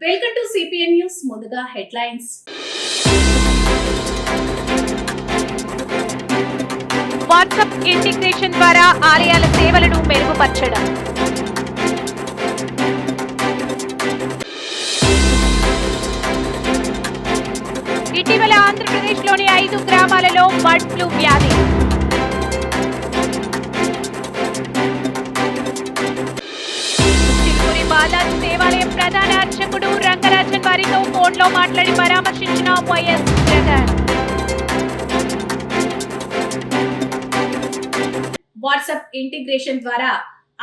Welcome to CPN news. ముందుగా headlines. WhatsApp integration ద్వారా ఆలయాల సేవలను మెరుగుపరచడం. ఇటీవల ఆంధ్రప్రదేశ్లోని 5 గ్రామాలలో బర్డ్ ఫ్లూ వ్యాధి. చిలుకూరి బాలాజీ దేవాలయం ప్రధాన అర్చకుడు రంగరాజన్ వారితో ఫోన్లో మాట్లాడి పరామర్శించిన వైఎస్ జగన్. వాట్సాప్ ఇంటిగ్రేషన్ ద్వారా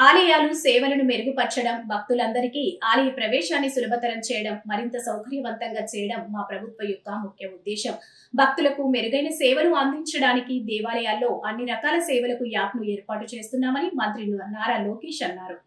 ఆలయాలు సేవలను మెరుగుపరచడం, భక్తులందరికీ ఆలయ ప్రవేశాన్ని సులభతరం చేయడం, మరింత సౌకర్యవంతంగా చేయడం మా ప్రభుత్వ యొక్క ముఖ్య ఉద్దేశం. భక్తులకు మెరుగైన సేవలు అందించడానికి దేవాలయాల్లో అన్ని రకాల సేవలకు యాప్ను ఏర్పాటు చేస్తున్నామని మంత్రి నారా లోకేష్ అన్నారు.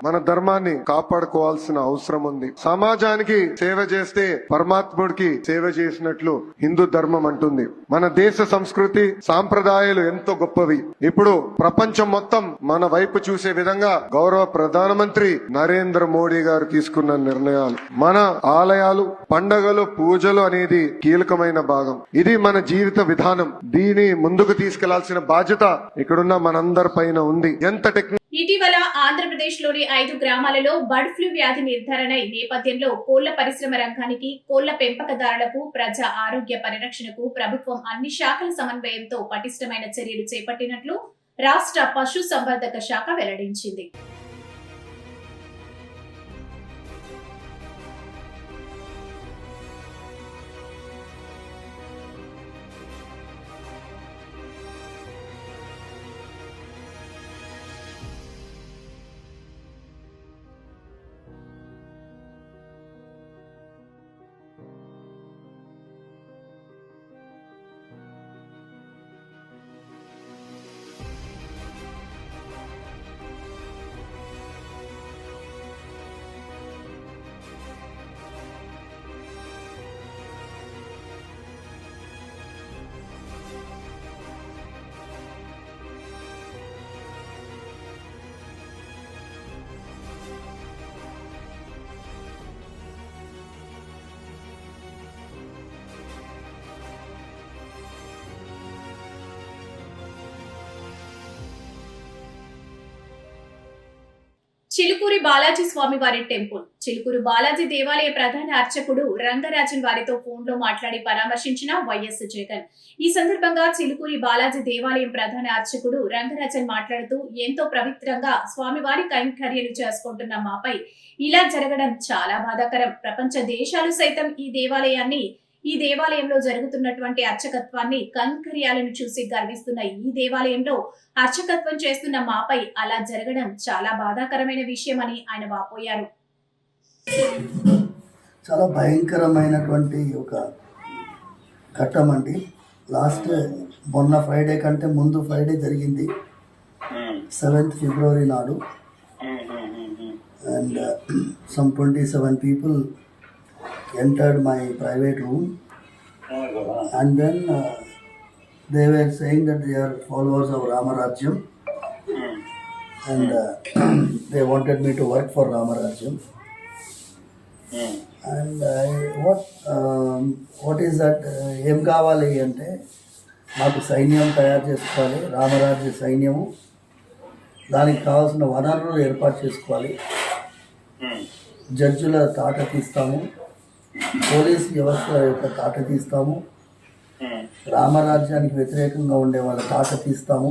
మన ధర్మాన్ని కాపాడుకోవాల్సిన అవసరం ఉంది. సమాజానికి సేవ చేస్తే పరమాత్ముడికి సేవ చేసినట్లు హిందూ ధర్మం అంటుంది. మన దేశ సంస్కృతి సాంప్రదాయాలు ఎంతో గొప్పవి. ఇప్పుడు ప్రపంచం మొత్తం మన వైపు చూసే విధంగా గౌరవ ప్రధానమంత్రి నరేంద్ర మోడీ గారు తీసుకున్న నిర్ణయాలు, మన ఆలయాలు, పండగలు, పూజలు అనేది కీలకమైన భాగం. ఇది మన జీవిత విధానం. దీని ముందుకు తీసుకెళ్లాల్సిన బాధ్యత ఇక్కడున్న మనందరి పైన ఉంది. ఇటీవల ఆంధ్రప్రదేశ్లోని 5 గ్రామాలలో బర్డ్ ఫ్లూ వ్యాధి నిర్ధారణ నేపథ్యంలో కోళ్ల పరిశ్రమ రంగానికి, కోళ్ల పెంపకదారులకు, ప్రజా ఆరోగ్య పరిరక్షణకు ప్రభుత్వం అన్ని శాఖల సమన్వయంతో పటిష్టమైన చర్యలు చేపట్టినట్లు రాష్ట్ర పశు సంవర్ధక శాఖ వెల్లడించింది. చిలుకూరి బాలాజీ స్వామి వారి టెంపుల్. చిలుకూరు బాలాజీ దేవాలయ ప్రధాన అర్చకుడు రంగరాజన్ వారితో ఫోన్లో మాట్లాడి పరామర్శించిన వైఎస్ జగన్. ఈ సందర్భంగా చిలుకూరి బాలాజీ దేవాలయం ప్రధాన అర్చకుడు రంగరాజన్ మాట్లాడుతూ, ఎంతో పవిత్రంగా స్వామివారి కైంకర్యాలు చేసుకుంటున్న మాపై ఇలా జరగడం చాలా బాధాకరం. ప్రపంచ దేశాలు సైతం ఈ దేవాలయంలో జరుగుతున్నటువంటి అర్చకత్వాన్ని, కైంకర్యాలను చూసి గర్విస్తున్న ఈ దేవాలయంలో అర్చకత్వం చేస్తున్న మాపై అలా జరగడం చాలా బాధాకరమైన విషయమని ఆయన వాపోయారు. చాలా భయంకరమైనటువంటి ఒక ఘట్టం అండి. లాస్ట్ మొన్న ఫ్రైడే కంటే ముందు ఫ్రైడే జరిగింది, 7th February నాడు. And some 27 people entered my private room, and then they were saying that they are followers of Ramarajyam, and they wanted me to work for Ramarajyam. And what is that? Em kavali ante maaku సైన్యం తయారు చేసుకోవాలి, రామరాజ్య సైన్యము. దానికి కావాల్సిన వనరులు ఏర్పాటు చేసుకోవాలి. జడ్జుల తాట తీస్తాము, పోలీస్ వ్యవస్థ యొక్క తాట తీస్తాము, రామరాజ్యానికి వ్యతిరేకంగా ఉండే వాళ్ళ తాట తీస్తాము.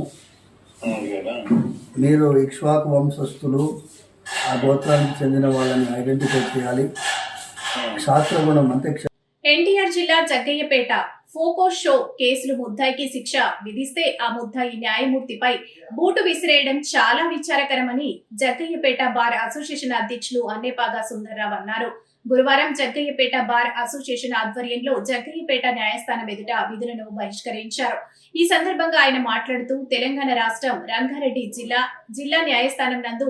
మీరు ఇక్ష్వాకు వంశస్థులు, ఆ గోత్రానికి చెందిన వాళ్ళని ఐడెంటిఫై చేయాలి. క్షాత్రగుణం అంటే ఎన్టీఆర్ జిల్లా జగ్గయ్యపేట ఫోకో షో కేసులు ముద్దాయికి శిక్ష విధిస్తే ఆ ముద్దాయి న్యాయమూర్తిపై బూటు విసిరేయడం చాలా విచారకరమని జగ్గయ్యపేట బార్ అసోసియేషన్ అధ్యక్షులు అన్నేపాగా సుందర్రావు అన్నారు. గురువారం జగ్గయ్యపేట బార్ అసోసియేషన్ ఆధ్వర్యంలో జగ్గయ్యపేట న్యాయస్థానం ఎదుట విధులను బహిష్కరించారు. ఈ సందర్భంగా ఆయన మాట్లాడుతూ, తెలంగాణ రాష్ట్రం రంగారెడ్డి జిల్లా న్యాయస్థానం నందు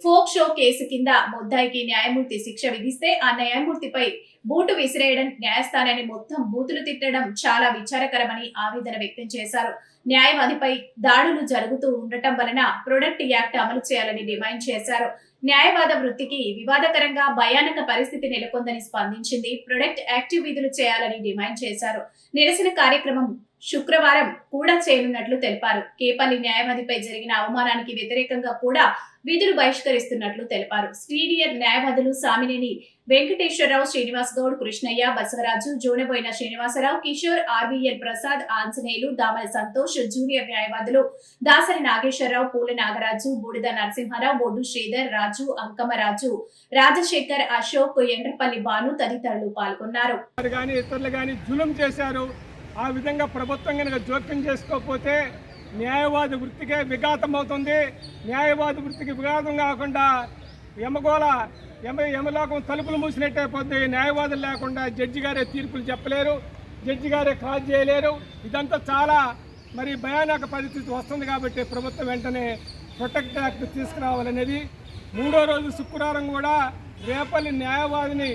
ఫోక్ షో కేసు కింద ముద్దాయికి న్యాయమూర్తి శిక్ష విధిస్తే ఆ న్యాయమూర్తిపై బూటు విసిరేయడం, న్యాయస్థానాన్ని మొత్తం బూతులు తిట్టడం చాలా విచారకరమని ఆవేదన వ్యక్తం చేశారు. న్యాయవాదిపై దాడులు జరుగుతూ ఉండటం వలన ప్రొడక్ట్ యాక్ట్ అమలు చేయాలని డిమాండ్ చేశారు. న్యాయవాద వృత్తికి వివాదకరంగా భయానక పరిస్థితి నెలకొందని స్పందించింది. ప్రొడక్ట్ యాక్టివ్ విధులు చేయాలని డిమాండ్ చేశారు. నిరసన కార్యక్రమం శుక్రవారం కూడా చేయనున్నట్లు తెలిపారు. కేపల్లి న్యాయవాదిపై జరిగిన అవమానానికి వ్యతిరేకంగా కూడా విధులు బహిష్కరిస్తున్నట్లు తెలిపారు. సీనియర్ న్యాయవాదులు సామినేని వెంకటేశ్వరరావు, శ్రీనివాస్ గౌడ్, కృష్ణయ్య, బసవరాజు, జోనబోయిన శ్రీనివాసరావు, కిషోర్, ఆర్వీఎల్ ప్రసాద్, ఆంజనేయులు, దామల సంతోష్, జూనియర్ న్యాయవాదులు దాసరి నాగేశ్వరరావు, పూల నాగరాజు, బూడిద నరసింహారావు, బొడ్డు శ్రీధర్, రాజు, అంకమరాజు, రాజశేఖర్, అశోక్, ఎండ్రపల్లి భాను తదితరులు పాల్గొన్నారు. ఆ విధంగా ప్రభుత్వం కనుక జోక్యం చేసుకోకపోతే న్యాయవాది వృత్తికే విఘాతం అవుతుంది. న్యాయవాది వృత్తికి విఘాతం కాకుండా యమలోకం తలుపులు మూసినట్టే పోతే న్యాయవాదులు లేకుండా జడ్జి గారే తీర్పులు చెప్పలేరు, జడ్జి గారే కాల్ చేయలేరు. ఇదంతా చాలా భయానక పరిస్థితి వస్తుంది. కాబట్టి ప్రభుత్వం వెంటనే ప్రొటెక్ట్ యాక్ట్ తీసుకురావాలనేది. 3వ రోజు శుక్రవారం కూడా రేపల్లి న్యాయవాదిని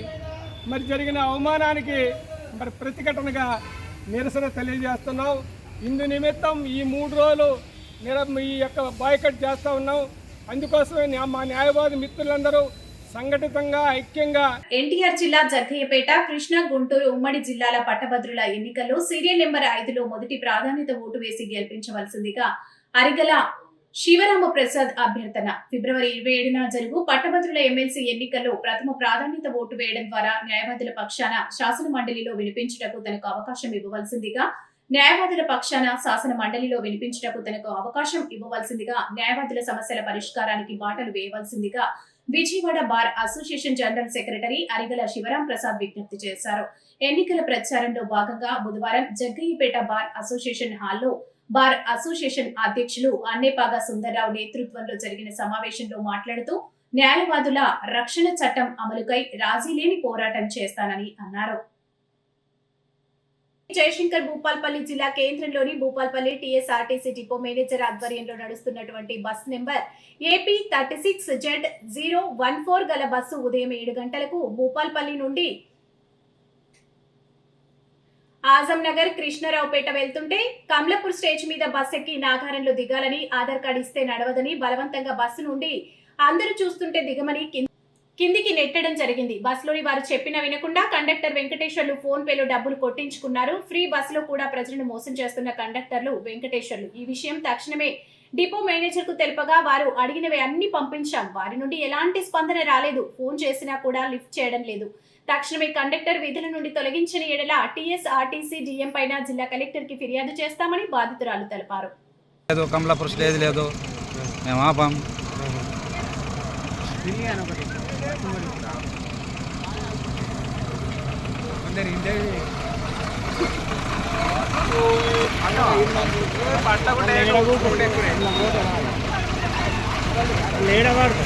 జరిగిన అవమానానికి ప్రతిఘటనగా నిరసన తెలియజేస్తున్నాం. ఇందు నిమిత్తం ఈ 3 రోజులు ఈ యొక్క బాయ్కట్ చేస్తూ ఉన్నాం. అందుకోసమే మా న్యాయవాది మిత్రులందరూ సంఘటితంగా ఐక్యంగా ఎన్టీఆర్ జిల్లా జగ్గయ్యపేట, కృష్ణా, గుంటూరు ఉమ్మడి జిల్లాల పట్టభద్రుల ఎన్నికల్లో సీరియల్ నెంబర్ 5లో మొదటి ప్రాధాన్యత ఓటు వేసి గెలిపించవలసిందిగా అరిగల శివరామ ప్రసాద్ అభ్యర్థన. ఫిబ్రవరి 27న జరుగు పట్టభద్రుల ఎమ్మెల్సీ ఎన్నికల్లో ప్రథమ ప్రాధాన్యత ఓటు వేయడం ద్వారా న్యాయవాదుల పక్షాన శాసన మండలిలో వినిపించుటకు తనకు అవకాశం ఇవ్వవలసిందిగా న్యాయవాదుల సమస్యల పరిష్కారానికి బాటలు వేయవలసిందిగా Vijayawada bar association general secretary Arigala Sivaram Prasad విజ్ఞప్తి చేశారు. ఎన్నికల ప్రచారంలో భాగంగా బుధవారం జగ్గయ్యపేట బార్ అసోసియేషన్ హాల్లో బార్ అసోసియేషన్ అధ్యక్షులు అన్నేపాగా సుందర్రావు నేతృత్వంలో జరిగిన సమావేశంలో మాట్లాడుతూ న్యాయవాదుల రక్షణ చట్టం అమలుకై రాజీలేని పోరాటం చేస్తానని అన్నారు. జయశంకర్ భూపాల్పల్లి జిల్లా కేంద్రంలోని భూపాల్పల్లి టీఎస్ఆర్టీసీ డిపో మేనేజర్ ఆధ్వర్యంలో నడుస్తున్నటువంటి బస్ నెంబర్ AP 36Z014 గల బస్సు ఉదయం 7 గంటలకు భూపాల్పల్లి నుండి ఆజం నగర్, కృష్ణరావుపేట వెళ్తుంటే కమలాపూర్ స్టేజ్ మీద బస్ ఎక్కి నాగారంలో దిగాలని, ఆధార్ కార్డు ఇస్తే నడవదని బలవంతంగా బస్సు నుండి అందరూ చూస్తుంటే దిగమని కిందికి నెట్టడం జరిగింది. బస్సులోని వారు చెప్పినా వినకుండా కండక్టర్ వెంకటేశ్వర్లు ఫోన్ పేలో డబ్బులు కొట్టించుకున్నారు. ఫ్రీ బస్సులో కూడా ప్రజలను మోసం చేస్తున్న కండక్టర్లు వెంకటేశ్వర్లు. ఈ విషయం తక్షణమే డిపో మేనేజర్ కు తెలుపగా వారు అడిగినవి అన్ని పంపించాం. వారి నుండి ఎలాంటి స్పందన రాలేదు. ఫోన్ చేసినా కూడా లిఫ్ట్ చేయడం లేదు. తక్షణమే కండక్టర్ విధుల నుండి తొలగించిన ఎడల టీఎస్ఆర్టీసీ డిఎం పైన జిల్లా కలెక్టర్ కి ఫిర్యాదు చేస్తామని బాధితురాలు తెలిపారు. కమలాపూర్ స్టేజ్ లేదు, మేము ఆపాం. లేడవాడు